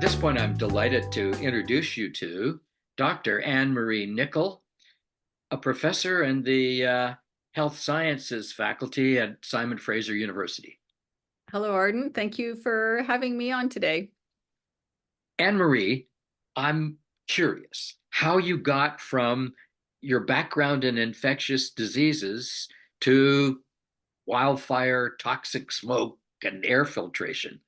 At this point, I'm delighted to introduce you to Dr. Anne Marie Nicol, a professor in the Health Sciences faculty at Simon Fraser University. Hello, Arden. Thank you for having me on today. Anne Marie, I'm curious how you got from your background in infectious diseases to wildfire, toxic smoke, and air filtration.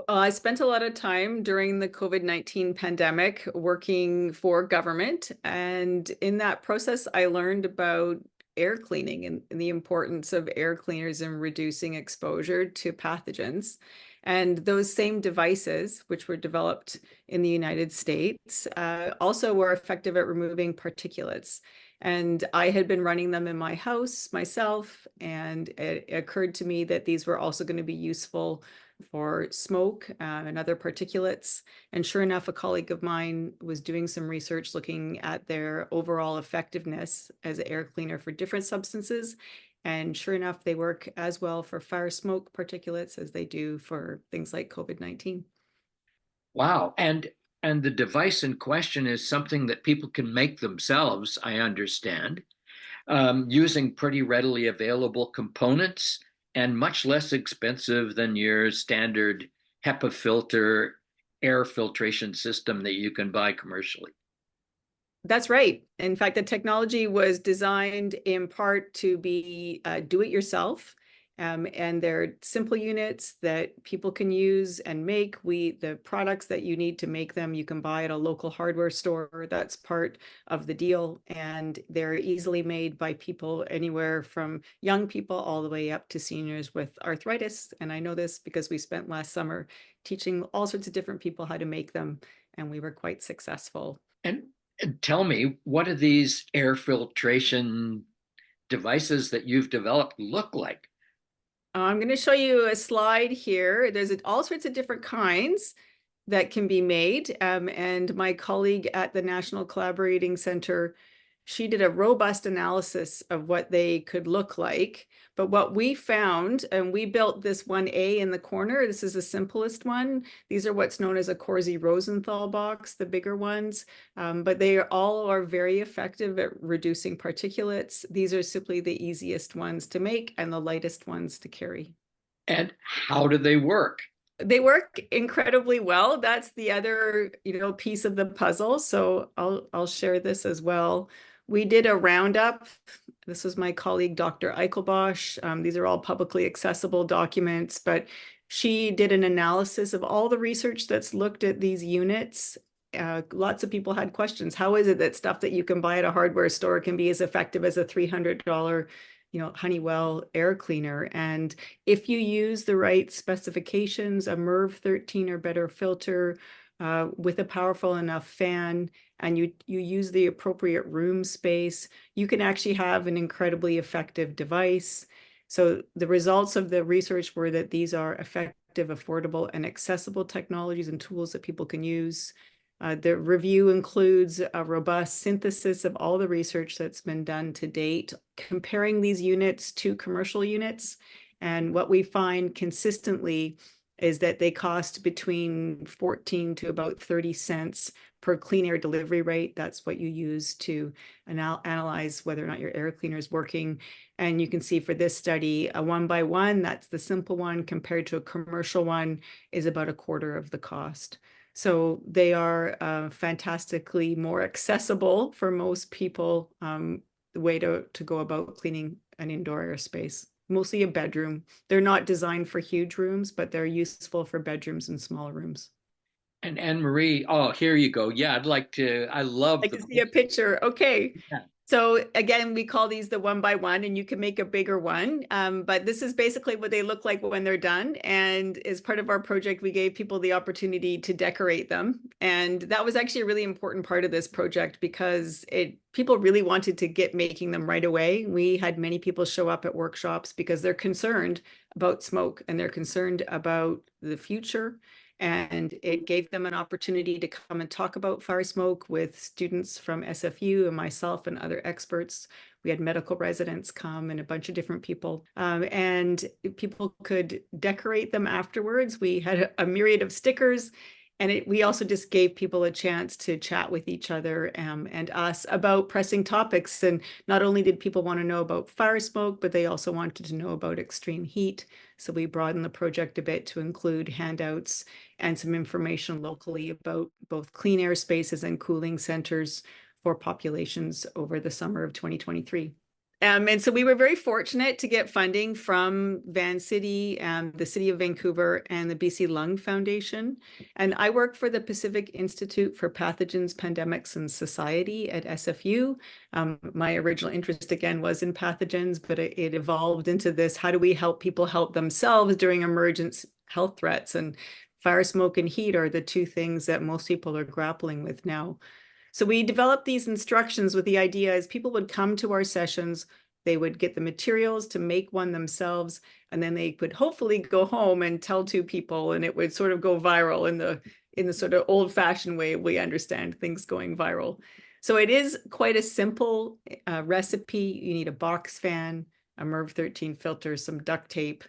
I spent a lot of time during the COVID-19 pandemic working for government. And in that process, I learned about air cleaning and the importance of air cleaners in reducing exposure to pathogens. And those same devices, which were developed in the United States, also were effective at removing particulates. And I had been running them in my house myself, and it occurred to me that these were also going to be useful for smoke and other particulates. And sure enough, a colleague of mine was doing some research looking at their overall effectiveness as an air cleaner for different substances. And sure enough, they work as well for fire smoke particulates as they do for things like COVID-19. Wow. And the device in question is something that people can make themselves, I understand, using pretty readily available components and much less expensive than your standard HEPA filter air filtration system that you can buy commercially. That's right. In fact, the technology was designed in part to be do-it-yourself, and they're simple units that people can use and make. The products that you need to make them, you can buy at a local hardware store. That's part of the deal, and they're easily made by people anywhere from young people all the way up to seniors with arthritis. And I know this because we spent last summer teaching all sorts of different people how to make them, and we were quite successful. And tell me, what do these air filtration devices that you've developed look like? I'm going to show you a slide here. There's all sorts of different kinds that can be made. And my colleague at the National Collaborating Center, she did a robust analysis of what they could look like. But what we found, and we built this 1A in the corner, this is the simplest one. These are what's known as a Corsi-Rosenthal box, the bigger ones. But they all are very effective at reducing particulates. These are simply the easiest ones to make and the lightest ones to carry. And how do they work? They work incredibly well. That's the other, piece of the puzzle. So I'll share this as well. We did a roundup. This was my colleague, Dr. Eichelbosch. These are all publicly accessible documents, but she did an analysis of all the research that's looked at these units. Lots of people had questions. How is it that stuff that you can buy at a hardware store can be as effective as a $300 Honeywell air cleaner? And if you use the right specifications, a MERV 13 or better filter with a powerful enough fan, and you use the appropriate room space, you can actually have an incredibly effective device. So the results of the research were that these are effective, affordable, and accessible technologies and tools that people can use. The review includes a robust synthesis of all the research that's been done to date, comparing these units to commercial units. And what we find consistently is that they cost between 14 to about 30 cents per clean air delivery rate. That's what you use to analyze whether or not your air cleaner is working. And you can see for this study, a 1x1, that's the simple one, compared to a commercial one, is about a quarter of the cost. So they are fantastically more accessible for most people, the way to go about cleaning an indoor airspace, mostly a bedroom. They're not designed for huge rooms, but they're useful for bedrooms and small rooms. And Anne Marie, oh, here you go. Yeah, I love I the can see a picture. Okay. yeah. So again, we call these the 1x1, and you can make a bigger one. But this is basically what they look like when they're done. And as part of our project, we gave people the opportunity to decorate them. And that was actually a really important part of this project because people really wanted to get making them right away. We had many people show up at workshops because they're concerned about smoke and they're concerned about the future. And it gave them an opportunity to come and talk about fire smoke with students from SFU and myself and other experts. We had medical residents come and a bunch of different people. And people could decorate them afterwards. We had a myriad of stickers. we also just gave people a chance to chat with each other and us about pressing topics. And not only did people want to know about fire smoke, but they also wanted to know about extreme heat. So we broadened the project a bit to include handouts and some information locally about both clean air spaces and cooling centers for populations over the summer of 2023. And so we were very fortunate to get funding from Van City, the City of Vancouver, and the BC Lung Foundation. And I work for the Pacific Institute for Pathogens, Pandemics, and Society at SFU. My original interest, again, was in pathogens, but it evolved into this: how do we help people help themselves during emergent health threats? And fire, smoke, and heat are the two things that most people are grappling with now. So we developed these instructions with the idea as people would come to our sessions, they would get the materials to make one themselves, and then they could hopefully go home and tell two people, and it would sort of go viral in the sort of old-fashioned way we understand things going viral. So it is quite a simple recipe. You need a box fan, a MERV 13 filter, some duct tape,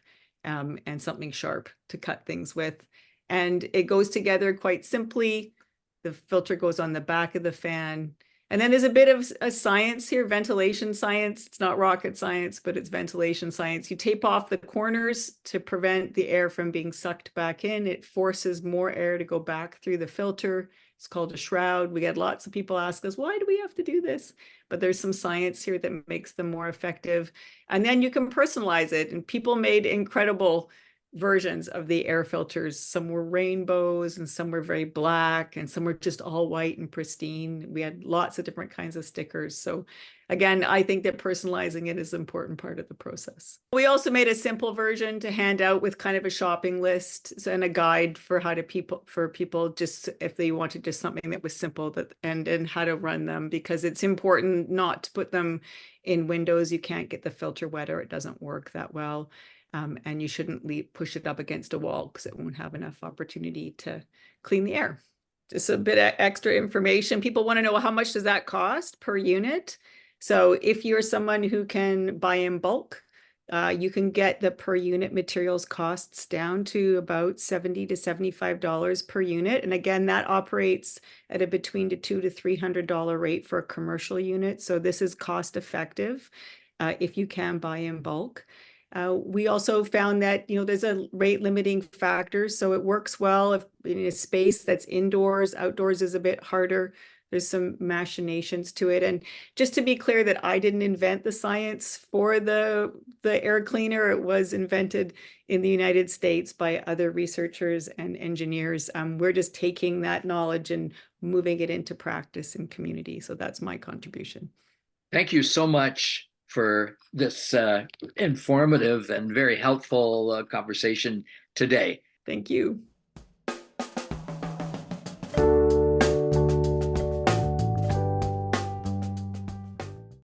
and something sharp to cut things with. And it goes together quite simply. The filter goes on the back of the fan. And then there's a bit of a science here, ventilation science. It's not rocket science, but it's ventilation science. You tape off the corners to prevent the air from being sucked back in. It forces more air to go back through the filter. It's called a shroud. We get lots of people ask us, why do we have to do this? But there's some science here that makes them more effective. And then you can personalize it. And people made incredible versions of the air filters. Some were rainbows and some were very black and some were just all white and pristine. We had lots of different kinds of stickers. So again, I think that personalizing it is an important part of the process. We also made a simple version to hand out with kind of a shopping list and a guide for how to people just if they wanted just something that was simple and how to run them, because it's important not to put them in windows. You can't get the filter wet or it doesn't work that well. And you shouldn't push it up against a wall because it won't have enough opportunity to clean the air. Just a bit of extra information. People want to know, well, how much does that cost per unit? So if you're someone who can buy in bulk, you can get the per unit materials costs down to about $70 to $75 per unit. And again, that operates at a between the $200 to $300 rate for a commercial unit. So this is cost effective if you can buy in bulk. We also found that, there's a rate limiting factor. So it works well if in a space that's indoors. Outdoors is a bit harder. There's some machinations to it. And just to be clear that I didn't invent the science for the air cleaner. It was invented in the United States by other researchers and engineers. We're just taking that knowledge and moving it into practice in community. So that's my contribution. Thank you so much for this informative and very helpful conversation today. Thank you.